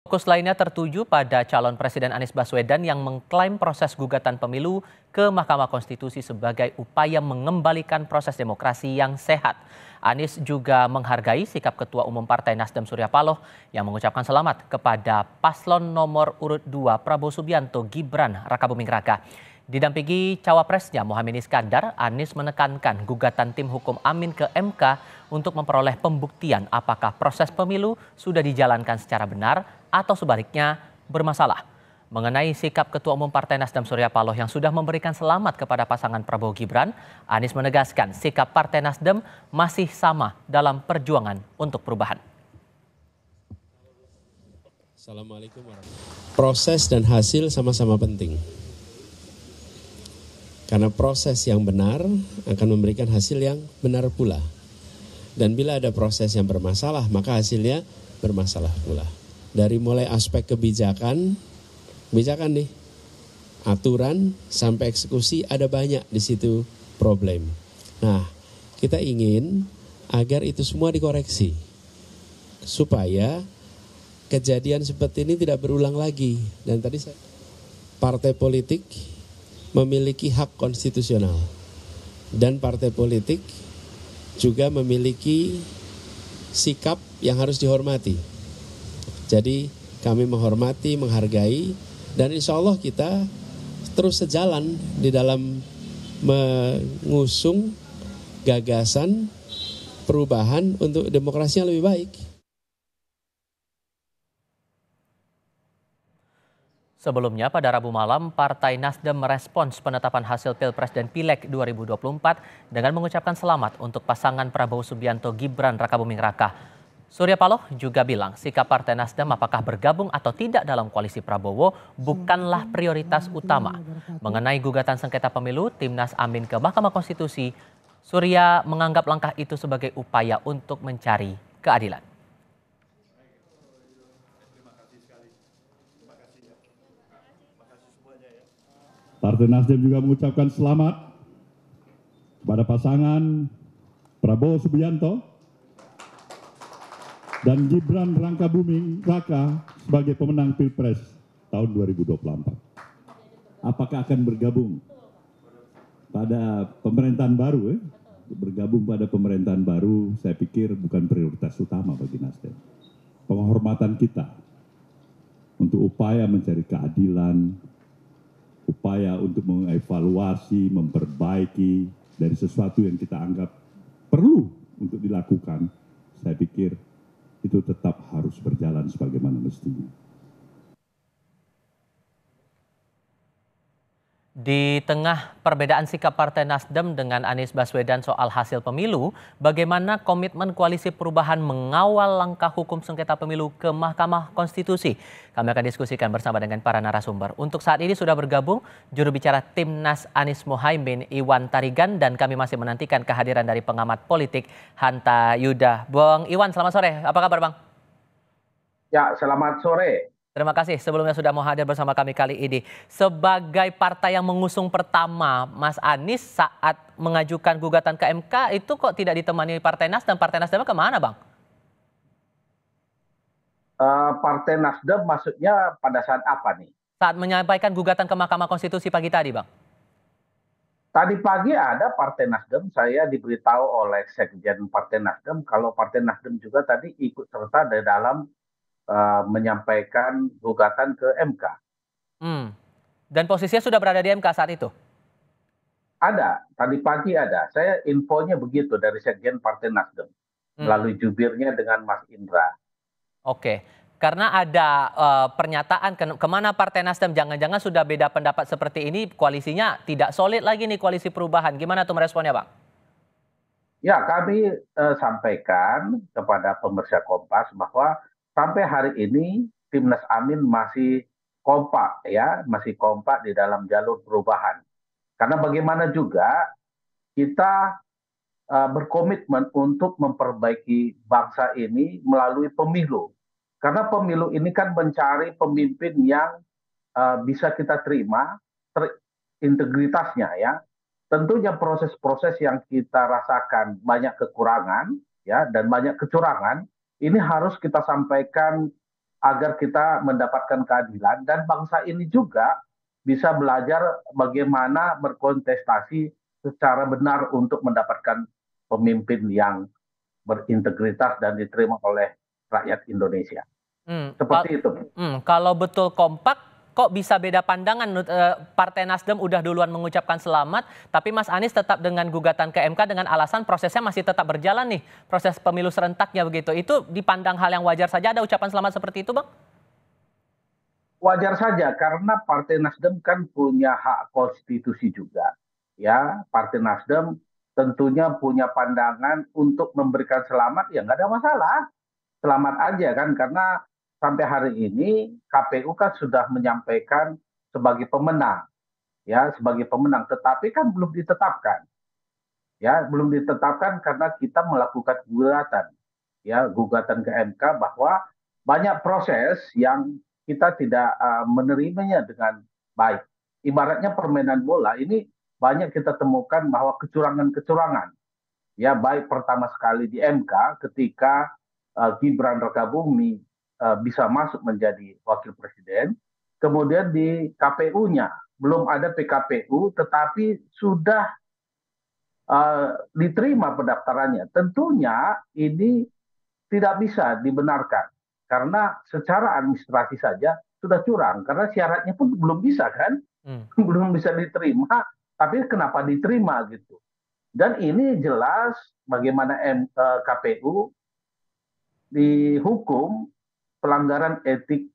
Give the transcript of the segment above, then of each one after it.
Fokus lainnya tertuju pada calon Presiden Anies Baswedan yang mengklaim proses gugatan pemilu ke Mahkamah Konstitusi sebagai upaya mengembalikan proses demokrasi yang sehat. Anies juga menghargai sikap Ketua Umum Partai Nasdem Surya Paloh yang mengucapkan selamat kepada paslon nomor urut 2 Prabowo Subianto Gibran Rakabuming Raka. Didampingi cawapresnya Mohaimin Iskandar, Anies menekankan gugatan tim hukum Amin ke MK untuk memperoleh pembuktian apakah proses pemilu sudah dijalankan secara benar atau sebaliknya bermasalah. Mengenai sikap Ketua Umum Partai Nasdem Surya Paloh yang sudah memberikan selamat kepada pasangan Prabowo Gibran, Anies menegaskan sikap Partai Nasdem masih sama dalam perjuangan untuk perubahan. Assalamualaikum warahmatullahi wabarakatuh. Proses dan hasil sama-sama penting. Karena proses yang benar akan memberikan hasil yang benar pula. Dan bila ada proses yang bermasalah, maka hasilnya bermasalah pula. Dari mulai aspek kebijakan nih, aturan sampai eksekusi ada banyak di situ problem. Nah, kita ingin agar itu semua dikoreksi. Supaya kejadian seperti ini tidak berulang lagi. Dan tadi partai politik memiliki hak konstitusional dan partai politik juga memiliki sikap yang harus dihormati. Jadi kami menghormati, menghargai, dan insya Allah kita terus sejalan di dalam mengusung gagasan perubahan untuk demokrasi yang lebih baik. Sebelumnya pada Rabu malam, Partai Nasdem merespons penetapan hasil Pilpres dan Pileg 2024 dengan mengucapkan selamat untuk pasangan Prabowo Subianto Gibran Rakabuming Raka. Surya Paloh juga bilang sikap Partai Nasdem apakah bergabung atau tidak dalam koalisi Prabowo bukanlah prioritas utama. Mengenai gugatan sengketa pemilu Timnas Amin ke Mahkamah Konstitusi, Surya menganggap langkah itu sebagai upaya untuk mencari keadilan. Partai Nasdem juga mengucapkan selamat kepada pasangan Prabowo Subianto dan Gibran Rakabuming Raka sebagai pemenang Pilpres tahun 2024. Apakah akan bergabung pada pemerintahan baru? Bergabung pada pemerintahan baru, saya pikir bukan prioritas utama bagi Nasdem. Penghormatan kita untuk upaya mencari keadilan, upaya untuk mengevaluasi, memperbaiki dari sesuatu yang kita anggap perlu untuk dilakukan, saya pikir itu tetap harus berjalan sebagaimana mestinya. Di tengah perbedaan sikap Partai Nasdem dengan Anies Baswedan soal hasil pemilu, bagaimana komitmen Koalisi Perubahan mengawal langkah hukum sengketa pemilu ke Mahkamah Konstitusi? Kami akan diskusikan bersama dengan para narasumber. Untuk saat ini sudah bergabung juru bicara Timnas Anies Mohaimin Iwan Tarigan, dan kami masih menantikan kehadiran dari pengamat politik Hanta Yuda. Bang Iwan, selamat sore. Apa kabar, Bang? Ya, selamat sore. Terima kasih sebelumnya sudah mau hadir bersama kami kali ini. Sebagai partai yang mengusung pertama, Mas Anies saat mengajukan gugatan ke MK itu kok tidak ditemani Partai Nasdem? Partai Nasdemnya kemana, Bang? Partai Nasdem maksudnya pada saat apa nih? Saat menyampaikan gugatan ke Mahkamah Konstitusi pagi tadi, Bang. Tadi pagi ada Partai Nasdem, saya diberitahu oleh Sekjen Partai Nasdem kalau Partai Nasdem juga tadi ikut serta di dalam menyampaikan gugatan ke MK. Dan posisinya sudah berada di MK saat itu? Ada, tadi pagi ada. Saya infonya begitu dari Sekjen Partai Nasdem melalui jubirnya dengan Mas Indra. Oke, karena ada pernyataan kemana Partai Nasdem, jangan-jangan sudah beda pendapat seperti ini, koalisinya tidak solid lagi nih koalisi perubahan. Gimana tuh meresponnya, Bang? Ya, kami sampaikan kepada pemirsa Kompas bahwa sampai hari ini Timnas Amin masih kompak ya, masih kompak di dalam jalur perubahan. Karena bagaimana juga kita berkomitmen untuk memperbaiki bangsa ini melalui pemilu. Karena pemilu ini kan mencari pemimpin yang bisa kita terima integritasnya ya. Tentunya proses-proses yang kita rasakan banyak kekurangan ya dan banyak kecurangan, ini harus kita sampaikan agar kita mendapatkan keadilan dan bangsa ini juga bisa belajar bagaimana berkontestasi secara benar untuk mendapatkan pemimpin yang berintegritas dan diterima oleh rakyat Indonesia. Seperti itu. Kalau betul kompak, kok bisa beda pandangan? Partai Nasdem udah duluan mengucapkan selamat, tapi Mas Anies tetap dengan gugatan ke MK dengan alasan prosesnya masih tetap berjalan nih, proses pemilu serentaknya begitu. Itu dipandang hal yang wajar saja ada ucapan selamat seperti itu, Bang? Wajar saja karena Partai Nasdem kan punya hak konstitusi juga. Ya, Partai Nasdem tentunya punya pandangan untuk memberikan selamat, ya nggak ada masalah. Selamat aja kan, karena sampai hari ini KPU kan sudah menyampaikan sebagai pemenang, ya sebagai pemenang, tetapi kan belum ditetapkan, ya belum ditetapkan karena kita melakukan gugatan, ya gugatan ke MK bahwa banyak proses yang kita tidak menerimanya dengan baik. Ibaratnya permainan bola ini banyak kita temukan bahwa kecurangan-kecurangan, ya baik pertama sekali di MK ketika Gibran Rakabumi bisa masuk menjadi wakil presiden, kemudian di KPU-nya belum ada PKPU tetapi sudah diterima pendaftarannya. Tentunya ini tidak bisa dibenarkan karena secara administrasi saja sudah curang karena syaratnya pun belum bisa kan, belum bisa diterima, tapi kenapa diterima gitu. Dan ini jelas bagaimana KPU dihukum pelanggaran etik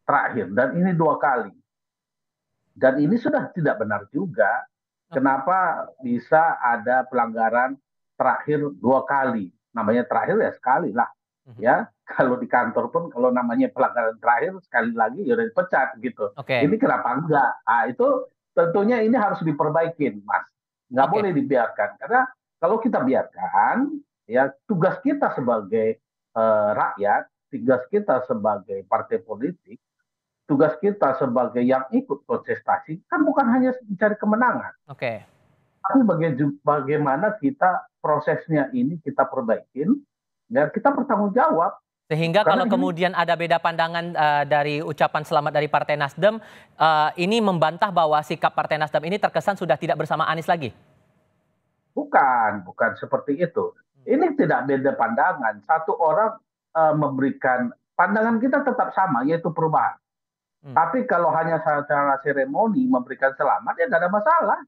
terakhir dan ini 2 kali. Dan ini sudah tidak benar juga. Kenapa bisa ada pelanggaran terakhir 2 kali? Namanya terakhir ya sekali lah. Ya, kalau di kantor pun kalau namanya pelanggaran terakhir sekali lagi ya udah dipecat gitu. Ini kenapa enggak? Itu tentunya ini harus diperbaikin, Mas. Nggak boleh dibiarkan karena kalau kita biarkan, ya tugas kita sebagai rakyat, tugas kita sebagai partai politik, tugas kita sebagai yang ikut kontestasi kan bukan hanya mencari kemenangan. Tapi bagaimana kita prosesnya ini kita perbaikin, ya kita bertanggung jawab. Sehingga kalau kemudian ada beda pandangan dari ucapan selamat dari Partai Nasdem, ini membantah bahwa sikap Partai Nasdem ini terkesan sudah tidak bersama Anies lagi? Bukan seperti itu. Ini tidak beda pandangan. Satu orang memberikan pandangan kita tetap sama, yaitu perubahan. Tapi kalau hanya secara seremoni memberikan selamat, ya nggak ada masalah.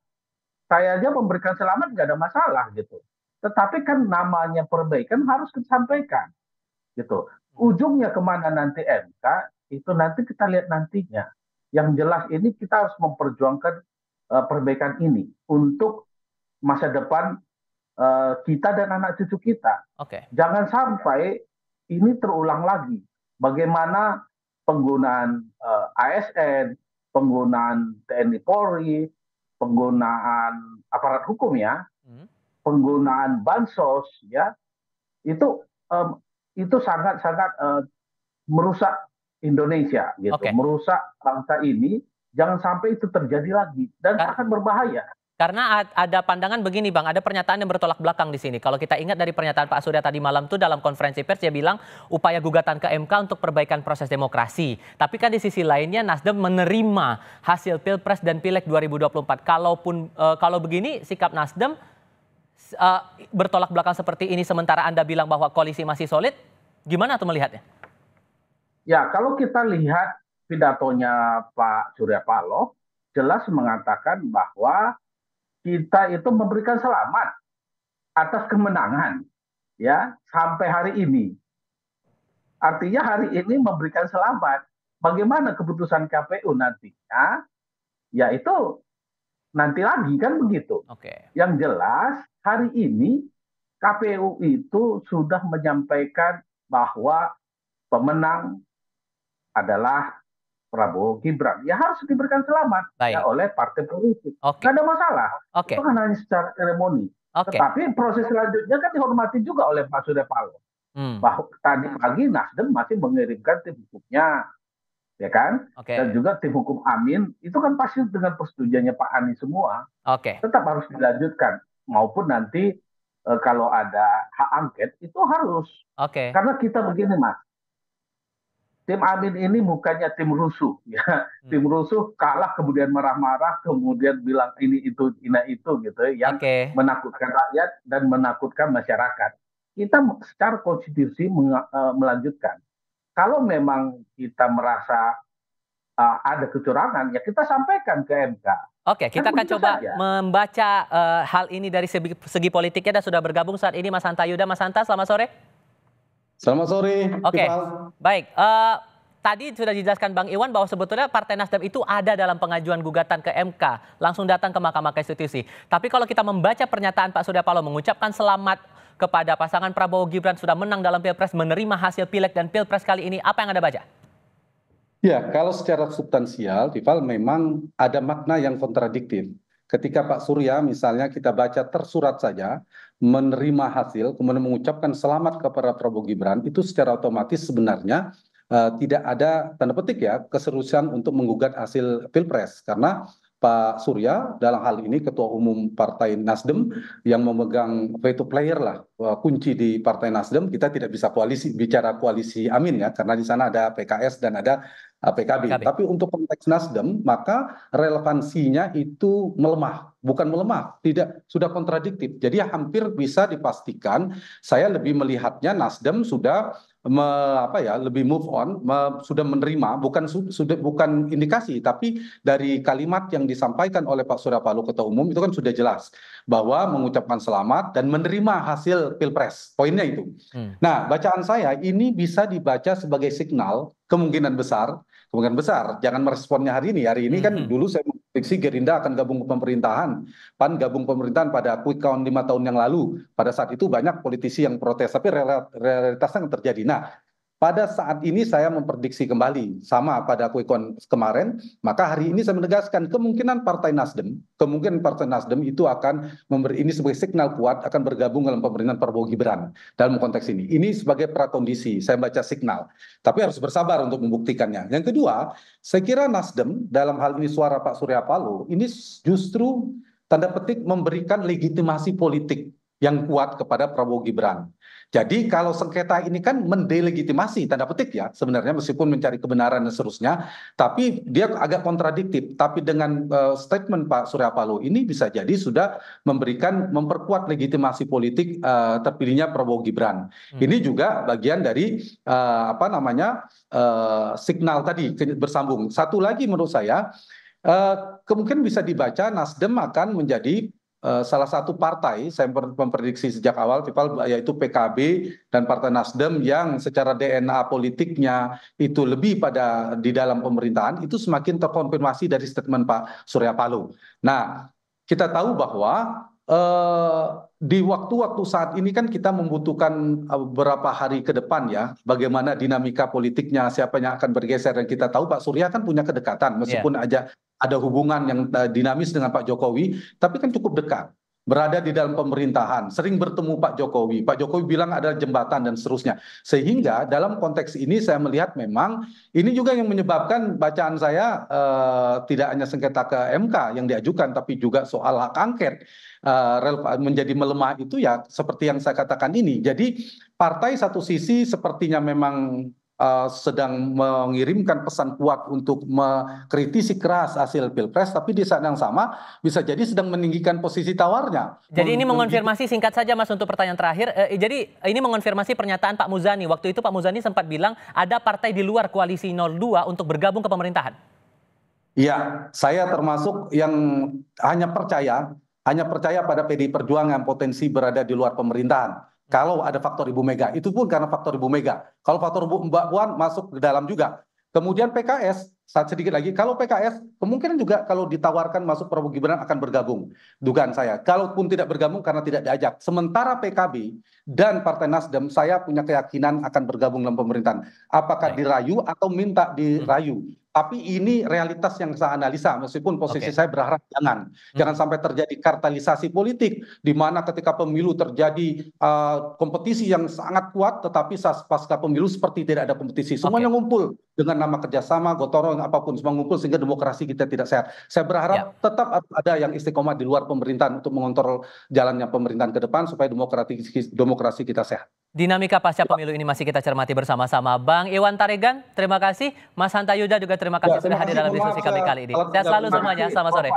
Saya aja memberikan selamat nggak ada masalah gitu. Tetapi kan namanya perbaikan harus disampaikan gitu. Ujungnya kemana nanti MK, itu nanti kita lihat nantinya. Yang jelas ini kita harus memperjuangkan perbaikan ini untuk masa depan kita dan anak cucu kita. Jangan sampai ini terulang lagi. Bagaimana penggunaan ASN, penggunaan TNI Polri, penggunaan aparat hukum ya, penggunaan bansos ya, itu sangat-sangat merusak Indonesia gitu, merusak bangsa ini. Jangan sampai itu terjadi lagi dan akan berbahaya. Karena ada pandangan begini Bang, ada pernyataan yang bertolak belakang di sini. Kalau kita ingat dari pernyataan Pak Surya tadi malam itu dalam konferensi pers dia bilang upaya gugatan ke MK untuk perbaikan proses demokrasi. Tapi kan di sisi lainnya Nasdem menerima hasil Pilpres dan Pileg 2024. Kalau begini sikap Nasdem bertolak belakang seperti ini sementara Anda bilang bahwa koalisi masih solid, gimana tuh melihatnya? Ya, kalau kita lihat pidatonya Pak Surya Paloh jelas mengatakan bahwa kita itu memberikan selamat atas kemenangan ya sampai hari ini. Artinya hari ini memberikan selamat. Bagaimana keputusan KPU nantinya? Ya itu nanti lagi kan begitu. Yang jelas hari ini KPU itu sudah menyampaikan bahwa pemenang adalah Prabowo Gibran, ya harus diberikan selamat ya, oleh partai politik. Nggak ada masalah. Itu kan hanya secara seremoni. Tetapi proses selanjutnya kan dihormati juga oleh Pak Surya Paloh. Bahwa tadi pagi Nasdem masih mengirimkan tim hukumnya, ya kan? Dan juga tim hukum Amin, itu kan pasti dengan persetujuannya Pak Anies semua. Tetap harus dilanjutkan. Maupun nanti kalau ada hak angket, itu harus. Karena kita begini Mas, tim Amin ini bukannya tim rusuh, ya. Tim rusuh kalah kemudian marah-marah, kemudian bilang ini itu gitu, yang Oke. menakutkan rakyat dan menakutkan masyarakat. Kita secara konstitusi melanjutkan. Kalau memang kita merasa ada kecurangan, ya kita sampaikan ke MK. Oke, Kan kita akan begitu coba saja. membaca hal ini dari segi politiknya dan sudah bergabung saat ini Mas Hanta Yuda. Mas Hanta, selamat sore. Selamat sore, Oke, Tifal. baik. Tadi sudah dijelaskan Bang Iwan bahwa sebetulnya Partai Nasdem itu ada dalam pengajuan gugatan ke MK, langsung datang ke Mahkamah Konstitusi. Tapi kalau kita membaca pernyataan Pak Surya Paloh mengucapkan selamat kepada pasangan Prabowo Gibran sudah menang dalam Pilpres, menerima hasil Pileg dan Pilpres kali ini, apa yang Anda baca? Ya, kalau secara substansial, Tifal memang ada makna yang kontradiktif. Ketika Pak Surya misalnya kita baca tersurat saja, menerima hasil, kemudian mengucapkan selamat kepada Prabowo Gibran, itu secara otomatis sebenarnya tidak ada tanda petik ya keseriusan untuk menggugat hasil Pilpres. Karena Pak Surya dalam hal ini Ketua Umum Partai Nasdem yang memegang veto player lah, kunci di Partai Nasdem. Kita tidak bisa bicara koalisi Amin ya, karena di sana ada PKS dan ada PKB. Tapi untuk konteks Nasdem, maka relevansinya itu melemah. Bukan melemah, tidak, sudah kontradiktif. Jadi hampir bisa dipastikan, saya lebih melihatnya Nasdem sudah lebih move on, sudah menerima, bukan indikasi, tapi dari kalimat yang disampaikan oleh Pak Surya Paloh Ketua Umum itu kan sudah jelas bahwa mengucapkan selamat dan menerima hasil Pilpres. Poinnya itu. Nah, bacaan saya ini bisa dibaca sebagai signal kemungkinan besar, jangan meresponnya hari ini. Hari ini kan dulu saya memprediksi Gerindra akan gabung ke pemerintahan. PAN gabung pemerintahan pada quick count 5 tahun yang lalu. Pada saat itu banyak politisi yang protes, tapi realitasnya yang terjadi. Nah, pada saat ini saya memprediksi kembali sama pada quick count kemarin, maka hari ini saya menegaskan kemungkinan Partai Nasdem itu akan memberi ini sebagai signal kuat akan bergabung dalam pemerintahan Prabowo Gibran dalam konteks ini. Ini sebagai prakondisi, saya baca signal. Tapi harus bersabar untuk membuktikannya. Yang kedua, saya kira Nasdem dalam hal ini suara Pak Surya Paloh ini justru tanda petik memberikan legitimasi politik yang kuat kepada Prabowo Gibran. Jadi kalau sengketa ini kan mendelegitimasi tanda petik ya sebenarnya meskipun mencari kebenaran dan seterusnya, tapi dia agak kontradiktif. Tapi dengan statement Pak Surya Paloh ini bisa jadi sudah memperkuat legitimasi politik terpilihnya Prabowo Gibran. Ini juga bagian dari signal tadi bersambung. Satu lagi menurut saya kemungkinan bisa dibaca Nasdem akan menjadi salah satu partai, saya memprediksi sejak awal, yaitu PKB dan Partai Nasdem yang secara DNA politiknya itu lebih pada di dalam pemerintahan, itu semakin terkonfirmasi dari statement Pak Surya Paloh. Nah, kita tahu bahwa di waktu-waktu saat ini kan kita membutuhkan beberapa hari ke depan ya, bagaimana dinamika politiknya, siapa yang akan bergeser, dan kita tahu Pak Surya kan punya kedekatan, meskipun aja ada hubungan yang dinamis dengan Pak Jokowi, tapi kan cukup dekat. Berada di dalam pemerintahan, sering bertemu Pak Jokowi. Pak Jokowi bilang ada jembatan dan seterusnya. Sehingga dalam konteks ini saya melihat memang ini juga yang menyebabkan bacaan saya tidak hanya sengketa ke MK yang diajukan, tapi juga soal hak angket menjadi melemah itu ya seperti yang saya katakan ini. Jadi partai satu sisi sepertinya memang sedang mengirimkan pesan kuat untuk mengkritisi keras hasil Pilpres, tapi di saat yang sama bisa jadi sedang meninggikan posisi tawarnya. Jadi ini mengonfirmasi, singkat saja Mas untuk pertanyaan terakhir, jadi ini mengonfirmasi pernyataan Pak Muzani. Waktu itu Pak Muzani sempat bilang ada partai di luar koalisi 02 untuk bergabung ke pemerintahan. Iya, saya termasuk yang hanya percaya pada PDI Perjuangan yang potensi berada di luar pemerintahan. Kalau ada faktor Ibu Mega, itu pun karena faktor Ibu Mega. Kalau faktor Mbak Puan masuk ke dalam juga. Kemudian PKS, sedikit lagi, kalau PKS kemungkinan juga kalau ditawarkan masuk Prabowo Gibran akan bergabung. Dugaan saya, kalaupun tidak bergabung karena tidak diajak. Sementara PKB dan Partai Nasdem, saya punya keyakinan akan bergabung dalam pemerintahan. Apakah dirayu atau minta dirayu? Tapi ini realitas yang saya analisa, meskipun posisi saya berharap jangan sampai terjadi kartelisasi politik, di mana ketika pemilu terjadi kompetisi yang sangat kuat, tetapi pasca pemilu seperti tidak ada kompetisi. Semuanya ngumpul dengan nama kerjasama, gotong royong, apapun, semua ngumpul sehingga demokrasi kita tidak sehat. Saya berharap tetap ada yang istiqomah di luar pemerintahan untuk mengontrol jalannya pemerintahan ke depan supaya demokrasi kita sehat. Dinamika pasca pemilu ini masih kita cermati bersama-sama. Bang Iwan Taregan, terima kasih. Mas Hanta Yuda juga terima kasih sudah hadir dalam diskusi kami kali ini. Sehat selalu semuanya, selamat sore.